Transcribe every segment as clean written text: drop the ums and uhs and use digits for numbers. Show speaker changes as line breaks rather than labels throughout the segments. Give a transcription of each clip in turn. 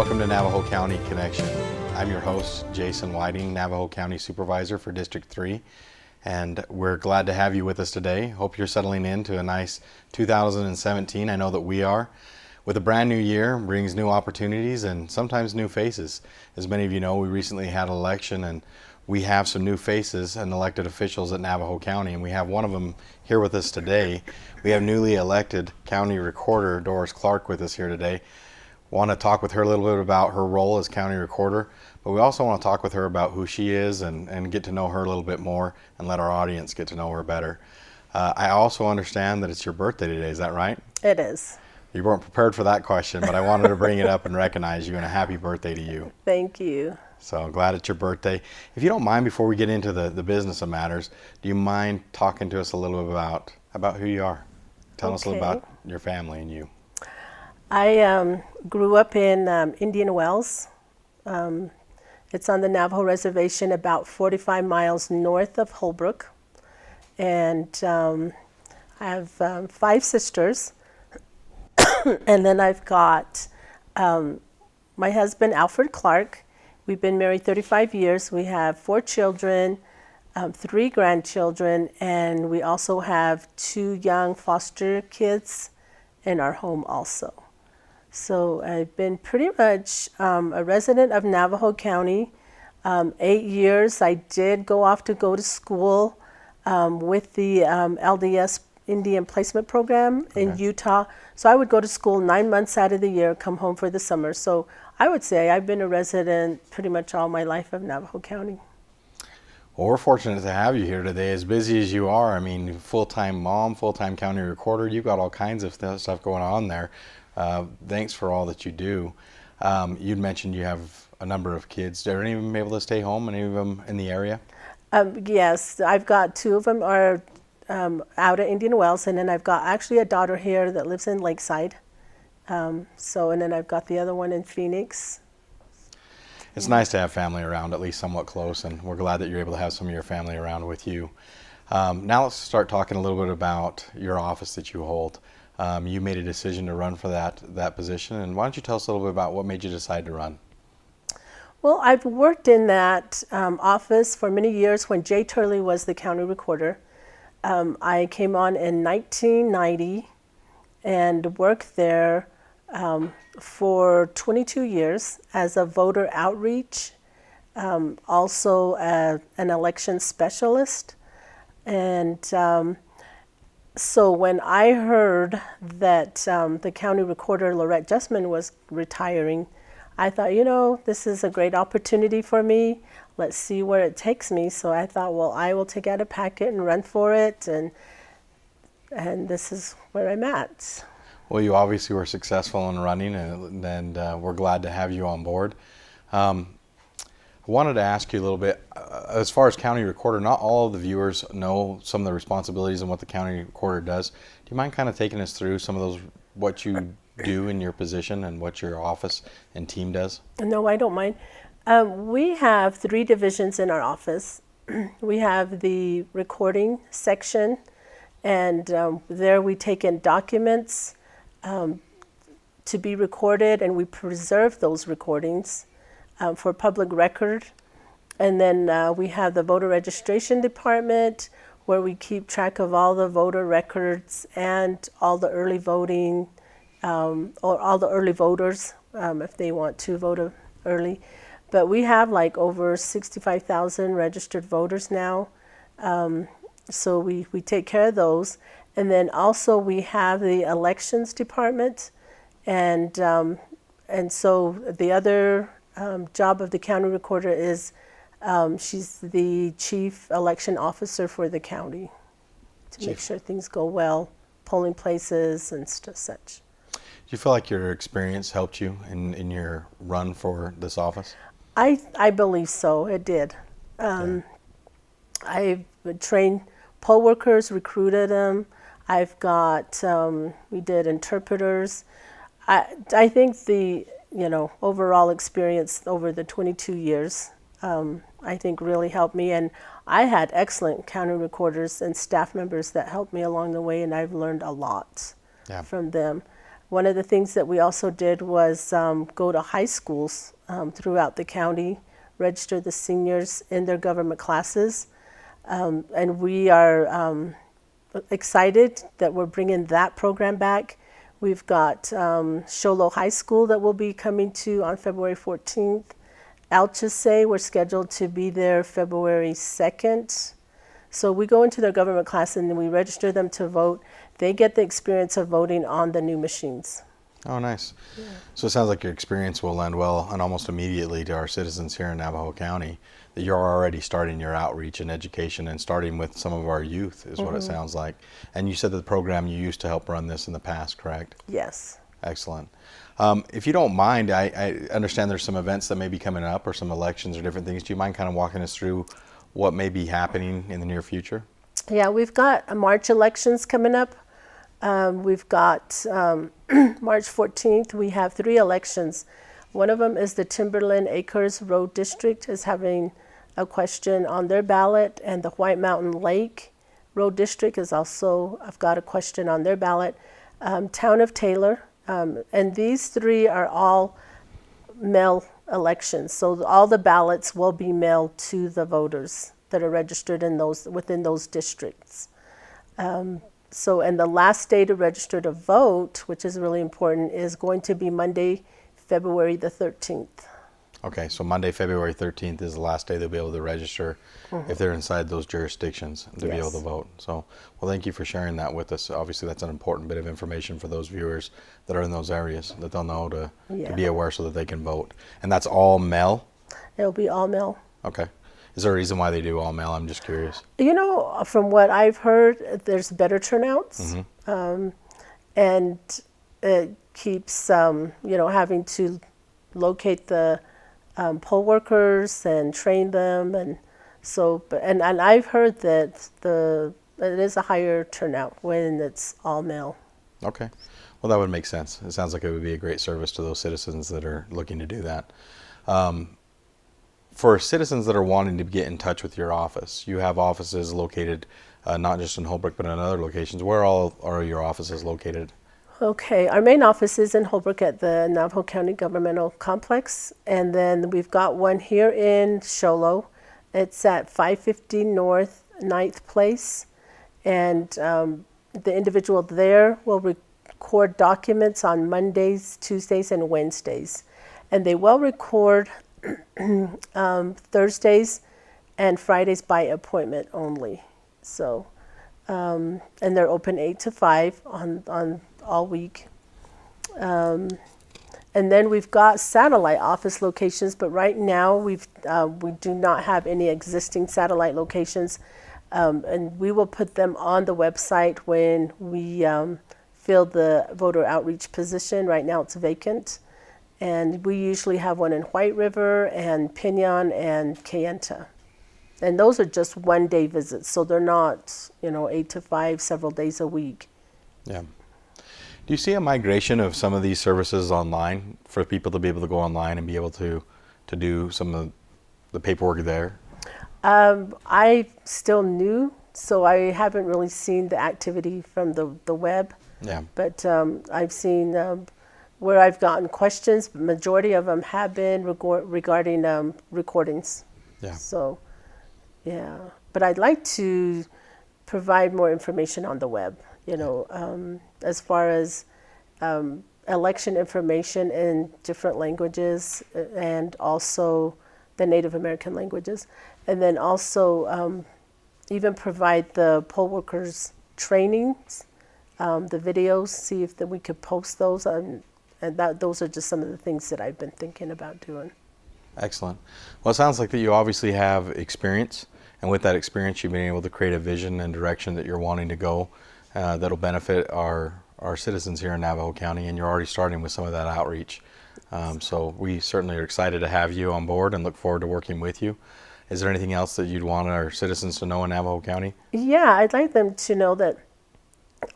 welcome to Navajo County Connection. I'm your host, Jason Whiting, Navajo County Supervisor for District 3, and we're glad to have you with us today. Hope you're settling into a nice 2017. I know that we are. With a brand new year brings new opportunities and sometimes new faces. As many of you know, we recently had an election and we have some new faces and elected officials at Navajo County, and we have one of them here with us today. We have newly elected County Recorder Doris Clark with us here today. Want to talk with her a little bit about her role as County Recorder, but we also want to talk with her about who she is and get to know her a little bit more and let our audience get to know her better. I also understand that it's your birthday today, is that right?
It is.
You weren't prepared for that question, but I wanted to bring it up and recognize you, and a happy birthday to you.
Thank you.
So glad it's your birthday. If you don't mind, before we get into the business of matters, do you mind talking to us a little bit about who you are? Tell us a little about your family and you.
I grew up in Indian Wells. It's on the Navajo Reservation about 45 miles north of Holbrook. And I have 5 sisters. And then I've got my husband, Alfred Clark. We've been married 35 years. We have 4 children, 3 grandchildren, and we also have 2 young foster kids in our home also. So I've been pretty much a resident of Navajo County. 8 years. I did go to school with the LDS Indian Placement Program in Utah. So I would go to school 9 months out of the year, come home for the summer. So I would say I've been a resident pretty much all my life of Navajo County.
Well, we're fortunate to have you here today. As busy as you are, I mean, full-time mom, full-time county recorder, you've got all kinds of stuff going on there. Thanks for all that you do. You'd mentioned you have a number of kids. Are any of them able to stay home? Any of them in the area?
Yes, I've got 2 of them are out at Indian Wells, and then I've got actually a daughter here that lives in Lakeside. And then I've got the other one in Phoenix.
It's nice to have family around, at least somewhat close, and we're glad that you're able to have some of your family around with you. Now let's start talking a little bit about your office that you hold. You made a decision to run for that position, and why don't you tell us a little bit about what made you decide to run?
Well, I've worked in that office for many years when Jay Turley was the county recorder. I came on in 1990 and worked there for 22 years as a voter outreach, also an election specialist. And so when I heard that the county recorder, Lorette Justman, was retiring, I thought, this is a great opportunity for me. Let's see where it takes me. So I thought, well, I will take out a packet and run for it. And this is where I'm at.
Well, you obviously were successful in running, and we're glad to have you on board. I wanted to ask you a little bit, as far as county recorder, not all of the viewers know some of the responsibilities and what the county recorder does. Do you mind kind of taking us through some of those, what you do in your position and what your office and team does?
No, I don't mind. We have 3 divisions in our office. We have the recording section, and there we take in documents to be recorded, and we preserve those recordings for public record. And then we have the voter registration department, where we keep track of all the voter records and all the early voting, or all the early voters if they want to vote early. But we have like over 65,000 registered voters now, so we take care of those. And then also we have the elections department, and so the other job of the county recorder is she's the chief election officer for the county to make sure things go well, polling places and such.
Do you feel like your experience helped you in your run for this office?
I believe so. It did. I've trained poll workers, recruited them. I've got, we did interpreters. I think the, overall experience over the 22 years, I think really helped me. And I had excellent county recorders and staff members that helped me along the way, and I've learned a lot from them. One of the things that we also did was go to high schools throughout the county, register the seniors in their government classes. And we are excited that we're bringing that program back. We've got Sholo High School that we'll be coming to on February 14th. Alchese, we're scheduled to be there February 2nd. So we go into their government class and then we register them to vote. They get the experience of voting on the new machines.
Oh, nice. Yeah. So it sounds like your experience will lend well and almost immediately to our citizens here in Navajo County, that you're already starting your outreach and education and starting with some of our youth is what it sounds like. And you said that the program you used to help run this in the past, correct?
Yes.
Excellent. If you don't mind, I understand there's some events that may be coming up or some elections or different things. Do you mind kind of walking us through what may be happening in the near future?
Yeah, we've got March elections coming up. We've got March 14th, we have 3 elections. One of them is the Timberland Acres Road District is having a question on their ballot, and the White Mountain Lake Road District is also, I've got a question on their ballot. Town of Taylor, and these 3 are all mail elections. So all the ballots will be mailed to the voters that are registered in those within those districts. So, and the last day to register to vote, which is really important, is going to be Monday, February the 13th.
Okay, so Monday, February 13th is the last day they'll be able to register if they're inside those jurisdictions to be able to vote. So, well, thank you for sharing that with us. Obviously, that's an important bit of information for those viewers that are in those areas that they'll know to be aware so that they can vote. And that's all mail?
It'll be all mail.
Okay. Is there a reason why they do all mail? I'm just curious.
You know, from what I've heard, there's better turnouts. And it keeps, you know, having to locate the poll workers and train them. And so, and I've heard that it is a higher turnout when it's all mail.
Okay. Well, that would make sense. It sounds like it would be a great service to those citizens that are looking to do that. For citizens that are wanting to get in touch with your office, you have offices located not just in Holbrook but in other locations. Where all are your offices located? Okay,
our main office is in Holbrook at the Navajo County Governmental Complex, and then we've got one here in Sholo. It's at 550 North 9th Place, and the individual there will record documents on Mondays, Tuesdays, and Wednesdays, and they will record Thursdays and Fridays by appointment only. So, and they're open 8 to 5 on all week. And then we've got satellite office locations, but right now we do not have any existing satellite locations, and we will put them on the website when we fill the voter outreach position. Right now it's vacant. And we usually have one in White River and Pinon and Kayenta. And those are just one-day visits, so they're not, you know, 8 to 5, several days a week.
Yeah. Do you see a migration of some of these services online for people to be able to go online and be able to do some of the paperwork there?
I still new, so I haven't really seen the activity from the web.
Yeah.
But I've seen where I've gotten questions, the majority of them have been regarding recordings.
Yeah.
So, yeah. But I'd like to provide more information on the web, you know, as far as election information in different languages and also the Native American languages. And then also even provide the poll workers trainings, the videos, see if we could post those on. And those are just some of the things that I've been thinking about doing.
Excellent. Well, it sounds like that you obviously have experience, and with that experience, you've been able to create a vision and direction that you're wanting to go that'll benefit our citizens here in Navajo County, and you're already starting with some of that outreach. So we certainly are excited to have you on board and look forward to working with you. Is there anything else that you'd want our citizens to know in Navajo County?
Yeah, I'd like them to know that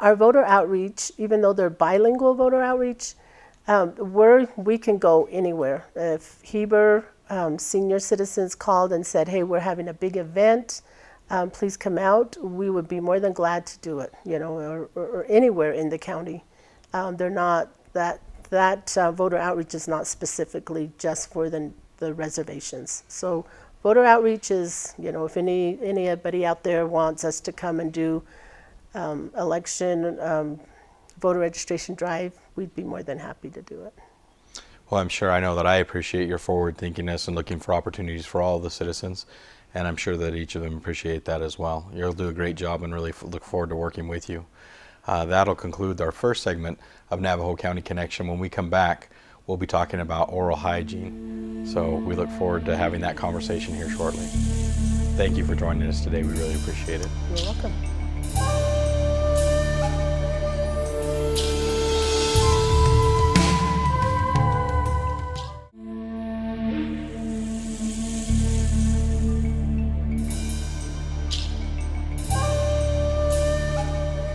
our voter outreach, even though they're bilingual voter outreach, we can go anywhere. If Heber senior citizens called and said, hey, we're having a big event, please come out, we would be more than glad to do it, you know, or anywhere in the county. They're not that voter outreach is not specifically just for the reservations. So voter outreach is, if anybody out there wants us to come and do election voter registration drive, we'd be more than happy to do it.
Well, I'm sure I know that I appreciate your forward thinkingness and looking for opportunities for all the citizens, and I'm sure that each of them appreciate that as well. You'll do a great job and really look forward to working with you. That'll conclude our first segment of Navajo County Connection. When we come back, we'll be talking about oral hygiene. So we look forward to having that conversation here shortly. Thank you for joining us today. We really appreciate it.
You're welcome.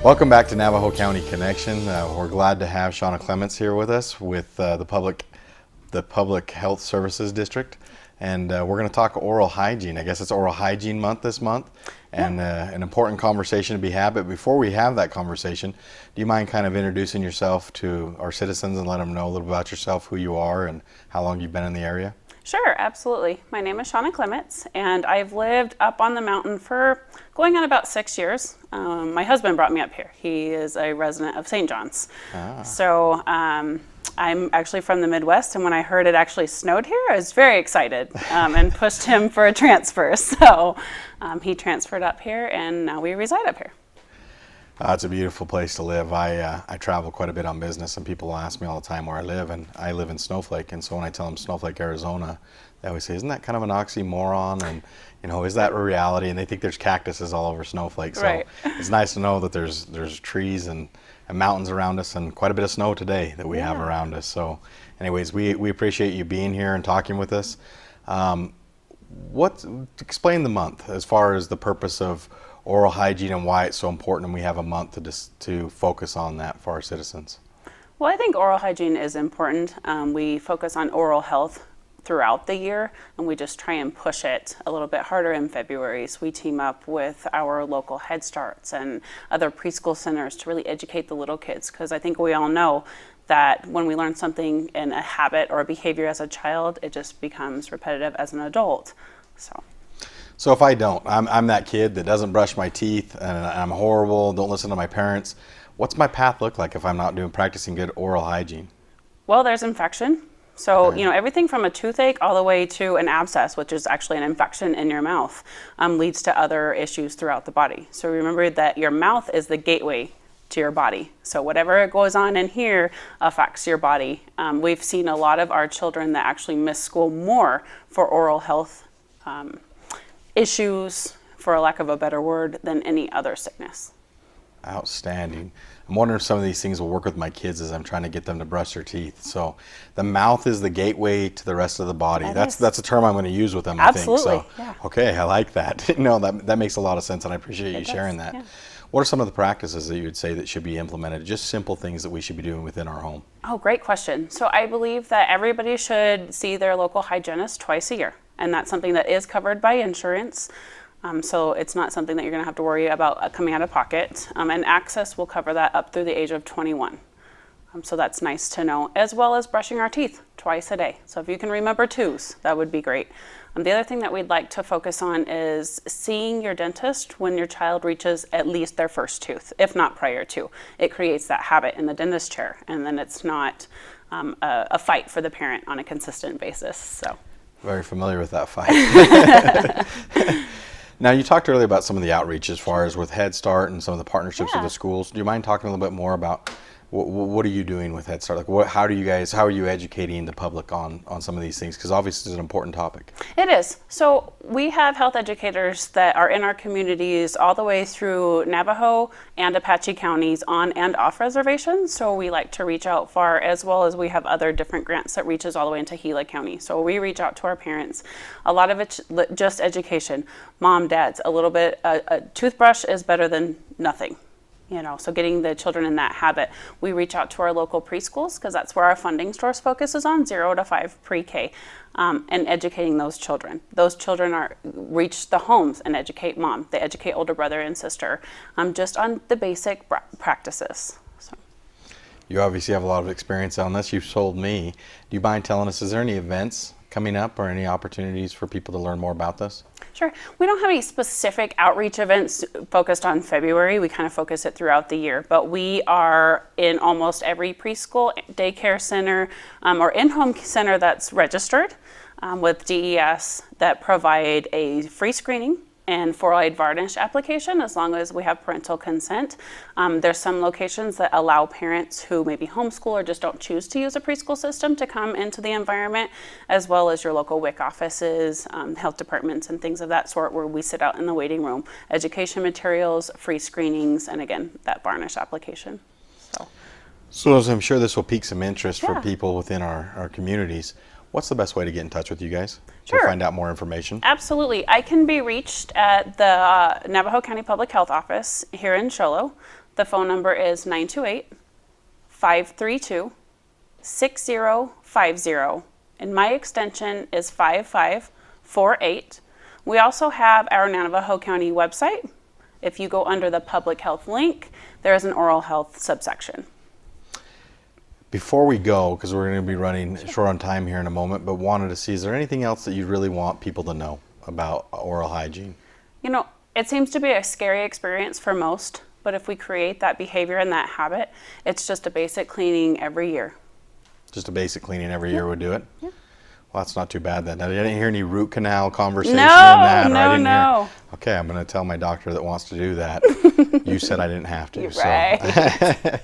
Welcome back to Navajo County Connection. We're glad to have Shana Clements here with us with the Public Health Services District, and we're going to talk oral hygiene. I guess it's Oral Hygiene Month this month, and an important conversation to be had. But before we have that conversation, do you mind kind of introducing yourself to our citizens and let them know a little bit about yourself, who you are, and how long you've been in the area?
Sure, absolutely. My name is Shana Clements, and I've lived up on the mountain for going on about 6 years. My husband brought me up here. He is a resident of St. John's. So I'm actually from the Midwest, and when I heard it actually snowed here, I was very excited and pushed him for a transfer. So he transferred up here, and now we reside up here.
It's a beautiful place to live. I travel quite a bit on business, and people ask me all the time where I live, and I live in Snowflake. And so when I tell them Snowflake, Arizona, they always say, "Isn't that kind of an oxymoron?" And is that a reality? And they think there's cactuses all over Snowflake. So
right.
It's nice to know that there's trees and mountains around us, and quite a bit of snow today that we have around us. So, anyways, we appreciate you being here and talking with us. Explain the month as far as the purpose of oral hygiene and why it's so important, and we have a month to focus on that for our citizens.
Well, I think oral hygiene is important. We focus on oral health throughout the year, and we just try and push it a little bit harder in February. So we team up with our local Head Starts and other preschool centers to really educate the little kids, because I think we all know that when we learn something in a habit or a behavior as a child, it just becomes repetitive as an adult.
So if I don't, I'm that kid that doesn't brush my teeth, and I'm horrible, don't listen to my parents. What's my path look like if I'm not practicing good oral hygiene?
Well, there's infection. So, everything from a toothache all the way to an abscess, which is actually an infection in your mouth, leads to other issues throughout the body. So remember that your mouth is the gateway to your body. So whatever goes on in here affects your body. We've seen a lot of our children that actually miss school more for oral health issues, for a lack of a better word, than any other sickness.
Outstanding. I'm wondering if some of these things will work with my kids as I'm trying to get them to brush their teeth. So the mouth is the gateway to the rest of the body. That's a term I'm going to use with them,
Absolutely.
I think. So, okay, I like that. That makes a lot of sense, and I appreciate you sharing that. Yeah. What are some of the practices that you would say that should be implemented? Just simple things that we should be doing within our home.
Oh, great question. So I believe that everybody should see their local hygienist twice a year, and that's something that is covered by insurance. So it's not something that you're going to have to worry about coming out of pocket. And Access will cover that up through the age of 21. So that's nice to know, as well as brushing our teeth twice a day. So if you can remember twos, that would be great. The other thing that we'd like to focus on is seeing your dentist when your child reaches at least their first tooth, if not prior to. It creates that habit in the dentist chair, and then it's not a fight for the parent on a consistent basis. So
very familiar with that fight. Now, you talked earlier about some of the outreach as far as with Head Start and some of the partnerships with the schools. Do you mind talking a little bit more about what are you doing with Head Start? Like, how are you educating the public on some of these things? Because obviously it's an important topic.
It is. So we have health educators that are in our communities all the way through Navajo and Apache counties on and off reservations. So we like to reach out far, as well as we have other different grants that reaches all the way into Gila County. So we reach out to our parents. A lot of it's just education. Mom, dads, a little bit, a toothbrush is better than nothing. So getting the children in that habit. We reach out to our local preschools, because that's where our funding source focuses on, 0 to 5 pre-K, and educating those children. Those children reach the homes and educate mom. They educate older brother and sister, just on the basic practices. So.
You obviously have a lot of experience on this. You've told me. Do you mind telling us, is there any events coming up or any opportunities for people to learn more about this?
Sure. We don't have any specific outreach events focused on February. We kind of focus it throughout the year, but we are in almost every preschool, daycare center, or in-home center that's registered with DES that provide a free screening and fluoride varnish application as long as we have parental consent. There's some locations that allow parents who maybe homeschool or just don't choose to use a preschool system to come into the environment, as well as your local WIC offices, health departments, and things of that sort where we sit out in the waiting room. Education materials, free screenings, and again, that varnish application.
So as I'm sure this will pique some interest
Yeah.
for people within our communities, what's the best way to get in touch with you guys
Sure.
to find out more information?
Absolutely. I can be reached at the Navajo County Public Health Office here in Sholo. The phone number is 928-532-6050, and my extension is 5548. We also have our Navajo County website. If you go under the public health link, there is an oral health subsection.
Before we go, because we're going to be running short on time here in a moment, but wanted to see, is there anything else that you really want people to know about oral hygiene?
You know, it seems to be a scary experience for most, but if we create that behavior and that habit, it's just a basic cleaning every year.
Just a basic cleaning every year would do it?
Yeah.
Well, that's not too bad then. I didn't hear any root canal conversation
No,
in that. Or I
no,
didn't
no.
Hear, okay, I'm going to tell my doctor that wants to do that. You said I didn't have to.
You're
so.
right.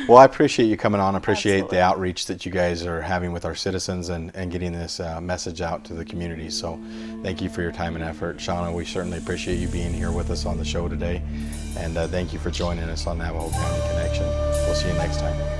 Well, I appreciate you coming on. I appreciate
Absolutely.
the outreach that you guys are having with our citizens and getting this message out to the community. So thank you for your time and effort. Shauna, we certainly appreciate you being here with us on the show today. And thank you for joining us on Navajo County Connection. We'll see you next time.